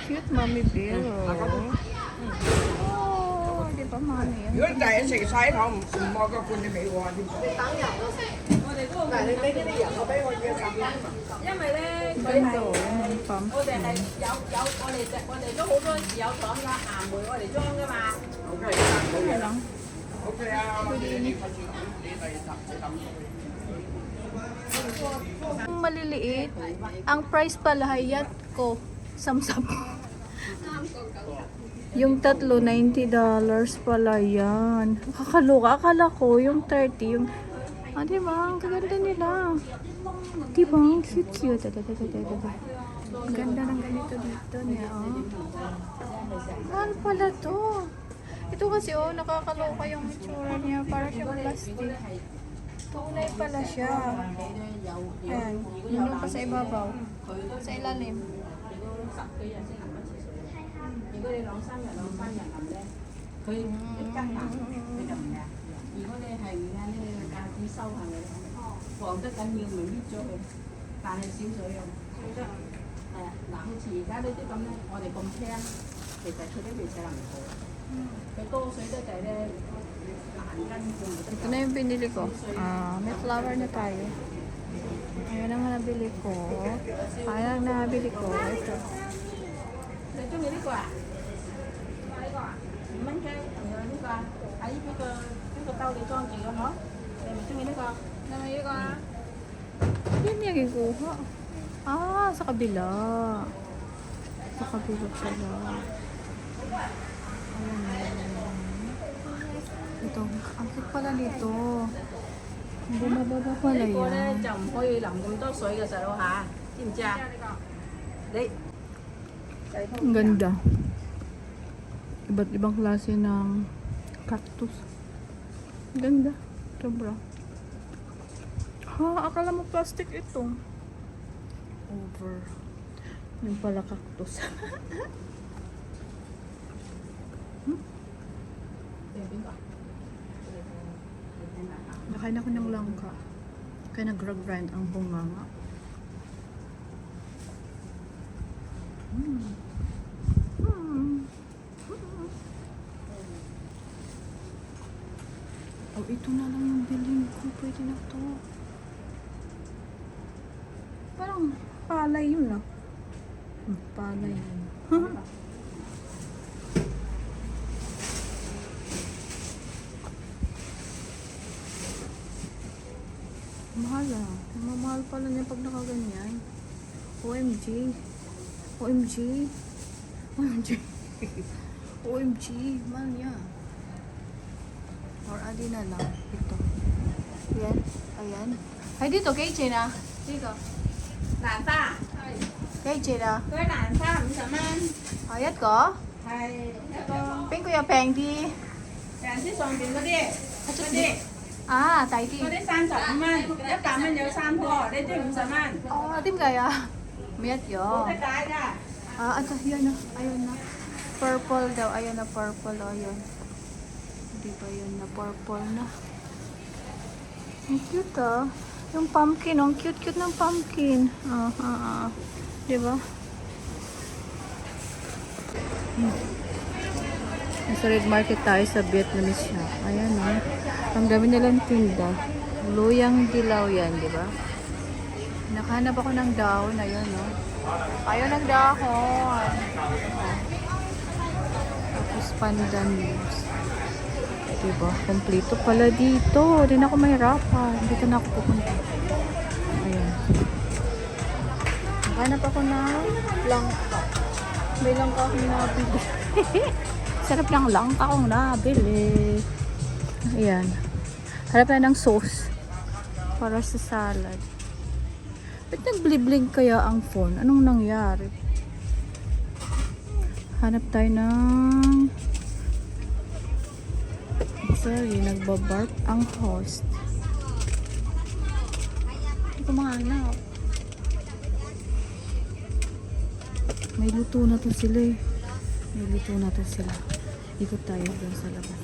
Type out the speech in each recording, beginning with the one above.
cute, Mommy Bear. Oh, di ba, Mommy? 如果第日食晒糖唔愛個罐你未喎，點解？嗱，你俾呢啲油我俾我要10蚊。因為咧，佢係我哋係我哋都好多時有廠㗎，鹹梅我哋裝㗎嘛。OK， Ano lang? OK 啊，Ang maliliit. Ang price pala ay yat ko. Samsap. Yung tatlo, $90 pala yan. Kakaloka. Akala ko yung 30. Yung, diba? Ang ganda nila. Diba? Ang cute. Ang ganda ng ganito dito niya. Oh. Mahal pala to. Ito kasi nakakaloka yung itsura niya. Para siyang plastic. Tunay pala siya. Ayan. Yun pa sa ibabaw. Sa ilalim. 如果你兩三日淋咧，佢一斤鹹你就唔嘅。如果你係唔啱咧，你間子收下佢，黃得緊要咪搣咗佢，但係少水用。係啊，嗱，好似而家呢啲咁咧，我哋咁輕，其實佢都未使淋過。佢多水得滯咧，難跟住。Ito na yung binili ko. May flower na tayo. Ayan ang nabili ko. Ayan ang nabili ko. Ito. 你中意呢個啊？呢個啊？5蚊雞，仲有呢個啊？喺呢個兜你裝住嘅嗬？你咪中意呢個？你咪呢個啊？ Yan yung ikuha. Sa kabila. Sa kabila pala. Ayan. Ito. Ang cute pala nito. Bumababa pala 呢個咧 yan. 就唔可以淋咁多水嘅細佬嚇，知唔知啊？你 Ang ganda. Iba't ibang klase ng cactus. Ang ganda. Sobra. Akala mo plastic ito. Over. Yung pala cactus. Nakain ako ng langka. Kaya nag-grind ang bunganga. Ito na lang yung bilhin ko. Pwede na to. Parang palay yun ah. Palay yun. Mahal ah. Mamahal pala niya pag nakaganyan. OMG. OMG. OMG. OMG. Mahal niya. Or adi na lang. Ito. Ayan. Ayan. Ay, dito. Kay China. Dito. 蘭花， Kay China. 嗰啲蘭花50蚊， Ayat ko. 係一個 Pink ko yung peng di. 人絲上邊嗰啲，Tay di. 嗰啲35蚊，100蚊有3個，呢啲50蚊， Dim kaya. Mayat 冇 yo. 得解㗎。 Yan na. Ayun na. Purple daw. Ayun na purple. Ayun. Di ba yun na purple na? Ang cute ah. Yung pumpkin. Ang cute ng pumpkin. Di ba? Nasa red market tayo sa Vietnamese shop. Ayan ah. Ang dami nilang tinda. Luyang dilaw yan, di ba? Nakahanap ako ng dahon. Ayun no. Ayaw ng dahon. Tapos pandan leaves. Diba? Kompleto pala dito. Hindi na ako mahirapan. Dito na ako pupunta. Ayan. Nakahanap ako ng langka. May langka akong nabili. Sarap ng langka akong nabili. Ayan. Hanap na ng sauce. Para sa salad. Ba't nag-blink kaya ang phone? Anong nangyari? Hanap tayo ng... Sorry, nagbabark ang host. Hindi ko mahanap. May luto na to sila eh. May luto na to sila. Ikot tayo doon sa labas.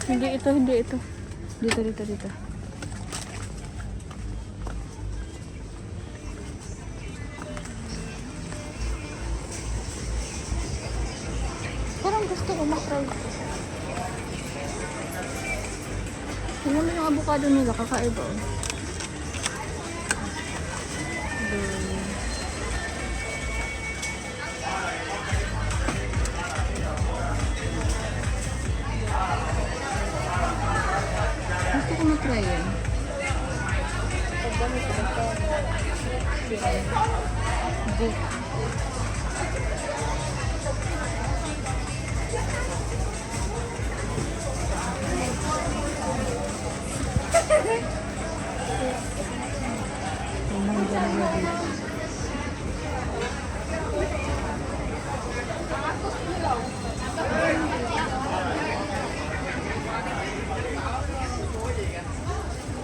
Hindi ito. Dito. makral. Tingnan mo yung avocado nila, kakaiba. Gusto ko na-try yan. Book.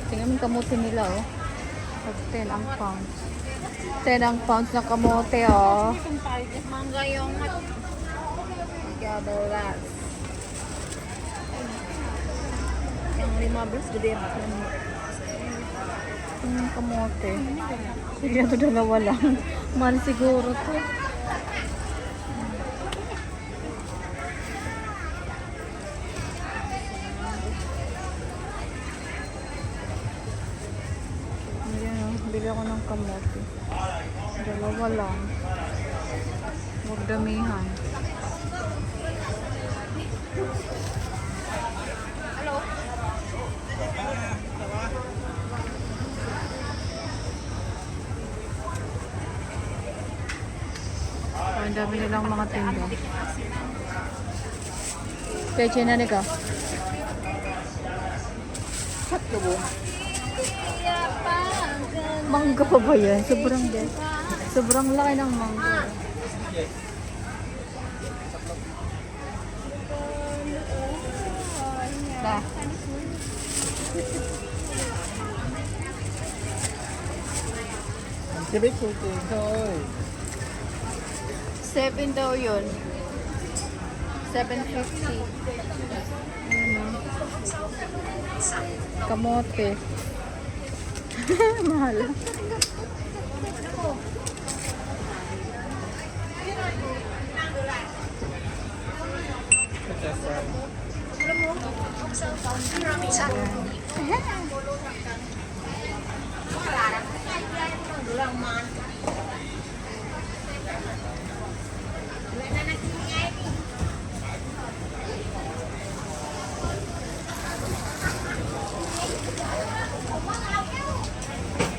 Tingnan mo yung kamote nila, oh. 10 ang pounds. 10 ang pounds ng kamote, oh. Mangga yung gather that. Yang 15 gede na. Yung kamote. Sige, ito dalawa lang. Mahal siguro to. Ayan, oh. Bili ako ng kamote. Dalawa lang. Huwag damihan. Ang dami nilang mga tinda. Peche na nika. Mangga pa ba yan? Sobrang laki ng mangga. Da. Sibig suking thôi. 7 daw yun. 750. Ano? Kamote. Mahal.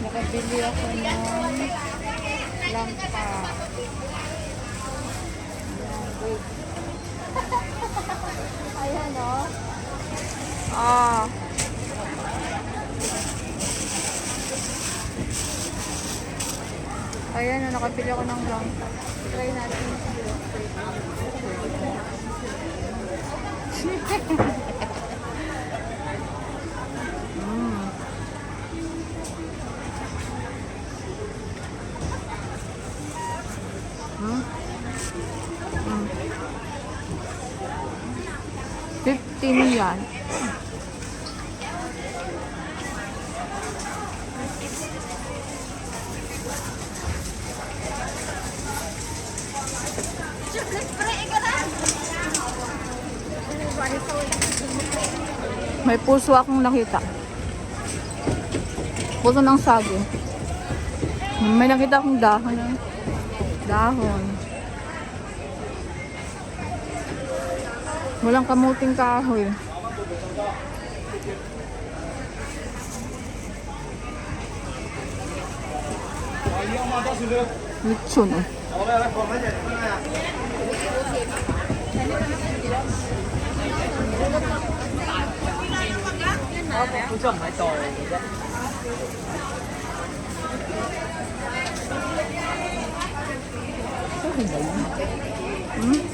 Nakabili ako ng langka. Ayan, oh. Ah. Ayan, oh, nakabili ako ng langka. Try natin. Hmm? 15 yan. May puso akong nakita. Puso ng saging. May nakita akong dahon. Dahon. Walang kamuting kahoy. Lechon, oh.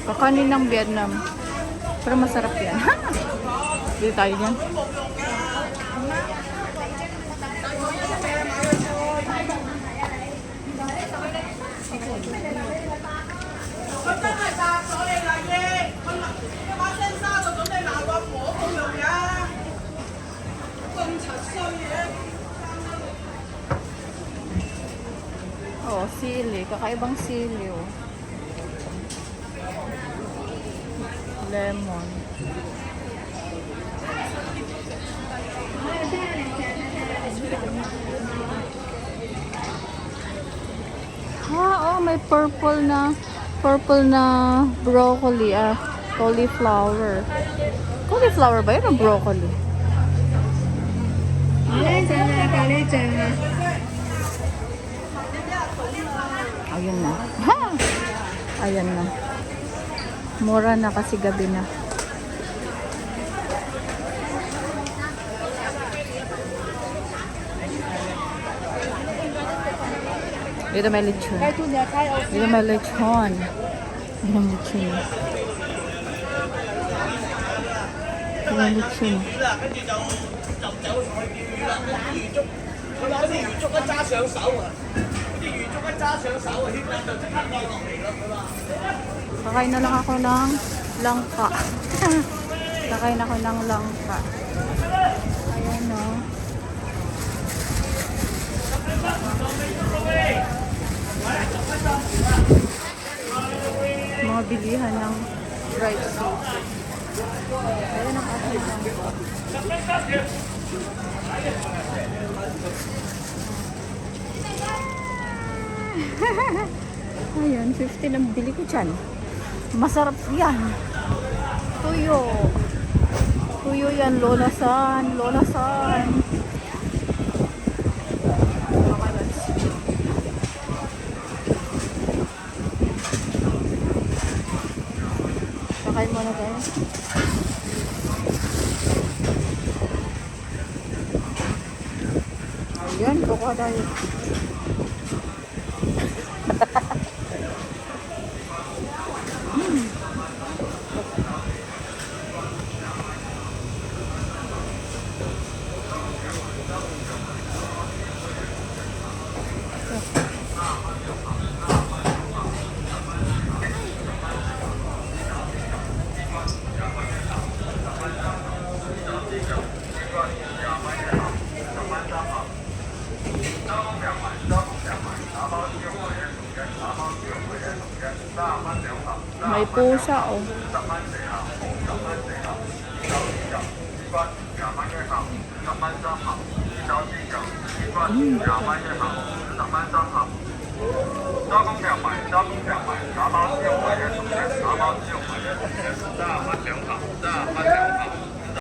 Kakanin ng Vietnam. Pero masarap yan. Dito tayo dyan. Oh, sili. Kakaibang sili, oh. Lemon. Oh, may purple na broccoli, cauliflower. Cauliflower ba yun o broccoli? Ayun na. Ha! Ayan na. Mura na kasi gabi na. Dito may lechon. Dito may lechon. Dito may lechon. Dito may lechon. Kakain na lang ako ng langka. Kakain ako ng langka. Ayan o. Mga bilihan ng fried seafood. Ayan ang ating langka. Ayan, 50 lang bili ko dyan. Masarap yan. Tuyo. Tuyo yan, lolasan. Lolasan. Kakain muna tayo. Ayan, kukuha tayo. May pusa oh.